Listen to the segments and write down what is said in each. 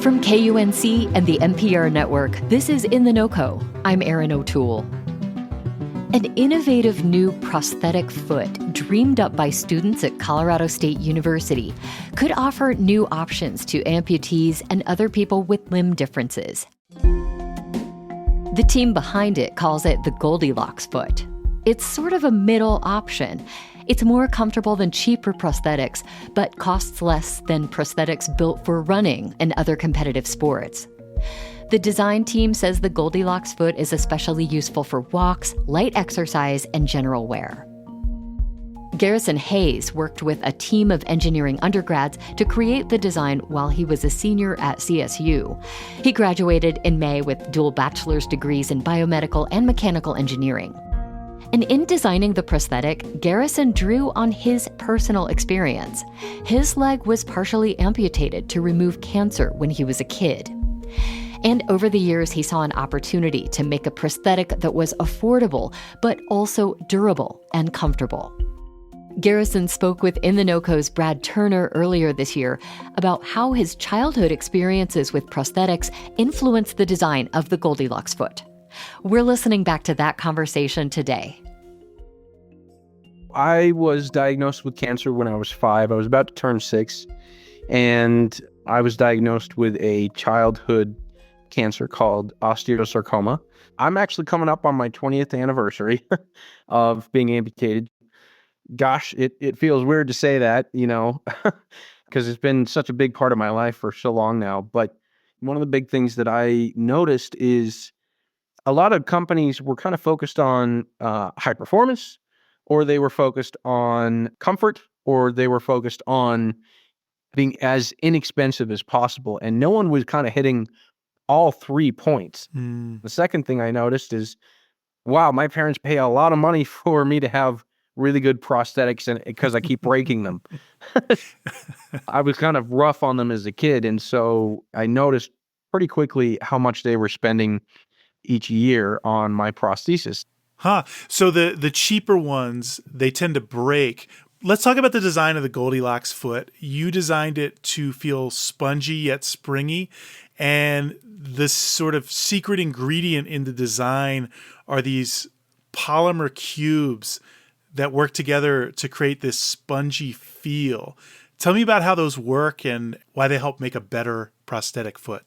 From KUNC and the NPR network, this is In The NoCo. I'm Erin O'Toole. An innovative new prosthetic foot dreamed up by students at Colorado State University could offer new options to amputees and other people with limb differences. The team behind it calls it the Goldilocks foot. It's sort of a middle option. It's more comfortable than cheaper prosthetics, but costs less than prosthetics built for running and other competitive sports. The design team says the Goldilocks foot is especially useful for walks, light exercise, and general wear. Garrison Hayes worked with a team of engineering undergrads to create the design while he was a senior at CSU. He graduated in May with dual bachelor's degrees in biomedical and mechanical engineering. And in designing the prosthetic, Garrison drew on his personal experience. His leg was partially amputated to remove cancer when he was a kid. And over the years, he saw an opportunity to make a prosthetic that was affordable, but also durable and comfortable. Garrison spoke with In The NoCo's Brad Turner earlier this year about how his childhood experiences with prosthetics influenced the design of the Goldilocks foot. We're listening back to that conversation today. I was diagnosed with cancer when I was 5. I was about to turn 6, and I was diagnosed with a childhood cancer called osteosarcoma. I'm actually coming up on my 20th anniversary of being amputated. Gosh, it feels weird to say that, because it's been such a big part of my life for so long now. But one of the big things that I noticed is a lot of companies were kind of focused on high performance, or they were focused on comfort, or they were focused on being as inexpensive as possible. And no one was kind of hitting all 3 points. The second thing I noticed is, wow, my parents pay a lot of money for me to have really good prosthetics, and because I keep breaking them. I was kind of rough on them as a kid, and so I noticed pretty quickly how much they were spending each year on my prosthesis. So the cheaper ones, they tend to break. Let's talk about the design of the Goldilocks foot. You designed it to feel spongy yet springy, and the sort of secret ingredient in the design are these polymer cubes that work together to create this spongy feel. Tell me about how those work and why they help make a better prosthetic foot.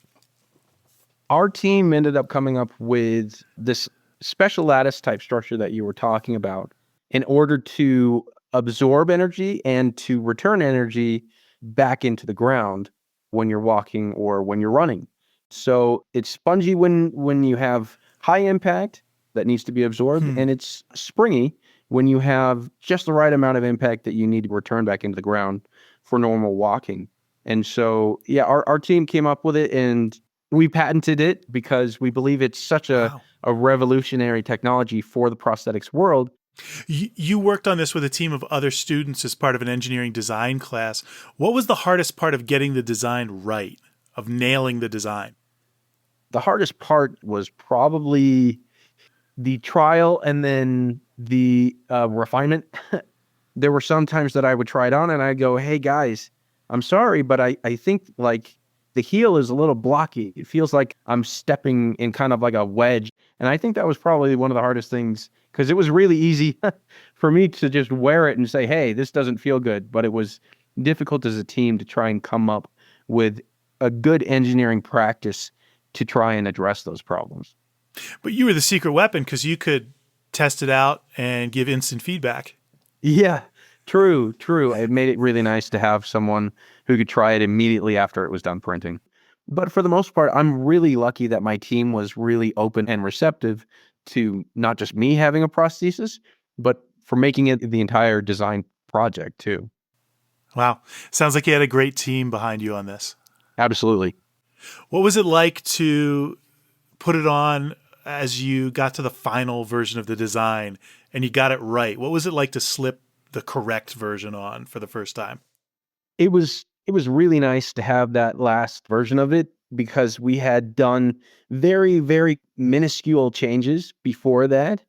Our team ended up coming up with this special lattice type structure that you were talking about in order to absorb energy and to return energy back into the ground when you're walking or when you're running. So it's spongy when you have high impact that needs to be absorbed, and it's springy when you have just the right amount of impact that you need to return back into the ground for normal walking. And so, yeah, our team came up with it, and we patented it because we believe it's such a revolutionary technology for the prosthetics world. You worked on this with a team of other students as part of an engineering design class. What was the hardest part of getting the design right, of nailing the design? The hardest part was probably the trial and then the refinement. There were some times that I would try it on and I'd go, hey guys, I'm sorry, but I think like the heel is a little blocky. It feels like I'm stepping in kind of like a wedge. And I think that was probably one of the hardest things, because it was really easy for me to just wear it and say, hey, this doesn't feel good. But it was difficult as a team to try and come up with a good engineering practice to try and address those problems. But you were the secret weapon because you could test it out and give instant feedback. Yeah, true. It made it really nice to have someone who could try it immediately after it was done printing. But for the most part, I'm really lucky that my team was really open and receptive to not just me having a prosthesis, but for making it the entire design project too. Wow. Sounds like you had a great team behind you on this. Absolutely. What was it like to put it on as you got to the final version of the design and you got it right? What was it like to slip the correct version on for the first time? It was really nice to have that last version of it, because we had done very, very minuscule changes before that.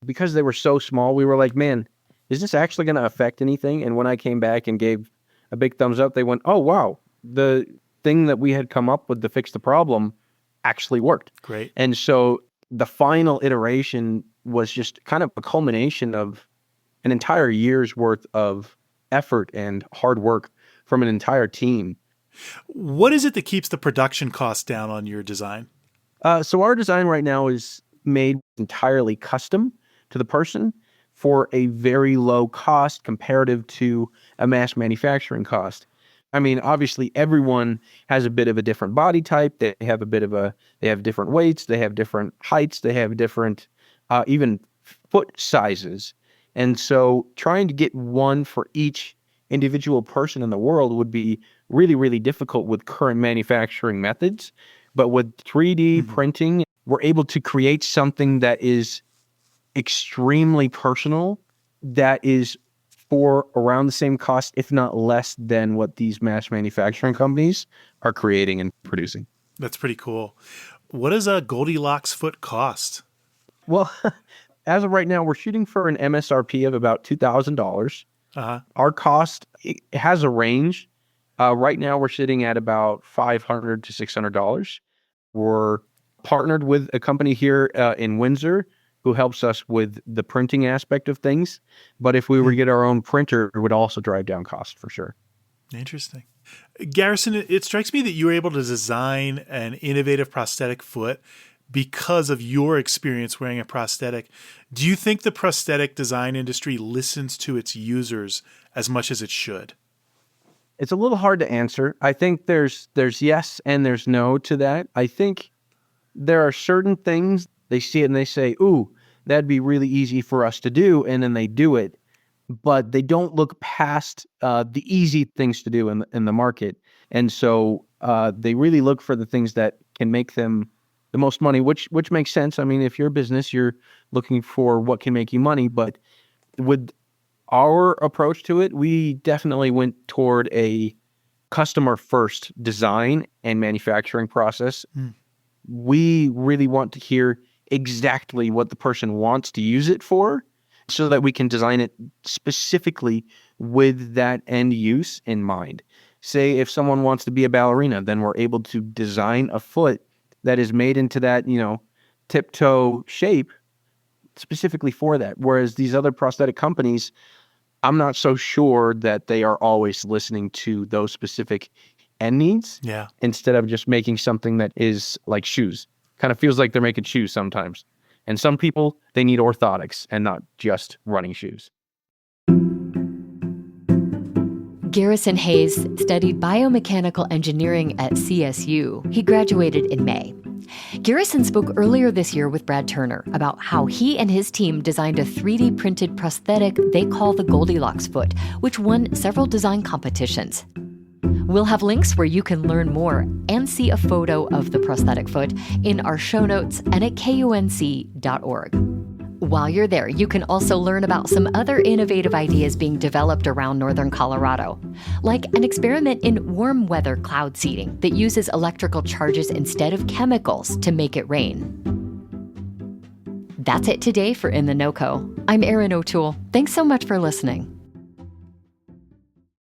Because they were so small, we were like, man, is this actually going to affect anything? And when I came back and gave a big thumbs up, they went, oh, wow, the thing that we had come up with to fix the problem actually worked. Great. And so the final iteration was just kind of a culmination of an entire year's worth of effort and hard work from an entire team. What is it that keeps the production costs down on your design? So our design right now is made entirely custom to the person for a very low cost comparative to a mass manufacturing cost. I mean, obviously everyone has a bit of a different body type. They have different weights, they have different heights, they have different even foot sizes. And so trying to get one for each individual person in the world would be really, really difficult with current manufacturing methods. But with 3D printing, we're able to create something that is extremely personal, that is for around the same cost, if not less than what these mass manufacturing companies are creating and producing. That's pretty cool. What does a Goldilocks foot cost? Well, as of right now, we're shooting for an MSRP of about $2,000. Our cost, it has a range. Right now, we're sitting at about $500 to $600. We're partnered with a company here in Windsor who helps us with the printing aspect of things. But if we were to get our own printer, it would also drive down cost for sure. Interesting. Garrison, it strikes me that you were able to design an innovative prosthetic foot because of your experience wearing a prosthetic. Do you think the prosthetic design industry listens to its users as much as it should? It's a little hard to answer. I think there's yes and there's no to that. I think there are certain things they see it and they say, ooh, that'd be really easy for us to do. And then they do it, but they don't look past the easy things to do in the market. And so they really look for the things that can make them the most money, which makes sense. I mean, if you're a business, you're looking for what can make you money. But with our approach to it, we definitely went toward a customer first design and manufacturing process. We really want to hear exactly what the person wants to use it for so that we can design it specifically with that end use in mind. Say if someone wants to be a ballerina, then we're able to design a foot that is made into that, tiptoe shape specifically for that. Whereas these other prosthetic companies, I'm not so sure that they are always listening to those specific end needs. Yeah. Instead of just making something that is like shoes. Kind of feels like they're making shoes sometimes. And some people, they need orthotics and not just running shoes. Garrison Hayes studied biomechanical engineering at CSU. He graduated in May. Garrison spoke earlier this year with Brad Turner about how he and his team designed a 3D printed prosthetic they call the Goldilocks foot, which won several design competitions. We'll have links where you can learn more and see a photo of the prosthetic foot in our show notes and at kunc.org. While you're there, you can also learn about some other innovative ideas being developed around northern Colorado, like an experiment in warm weather cloud seeding that uses electrical charges instead of chemicals to make it rain. That's it today for In The NoCo. I'm Erin O'Toole. Thanks so much for listening.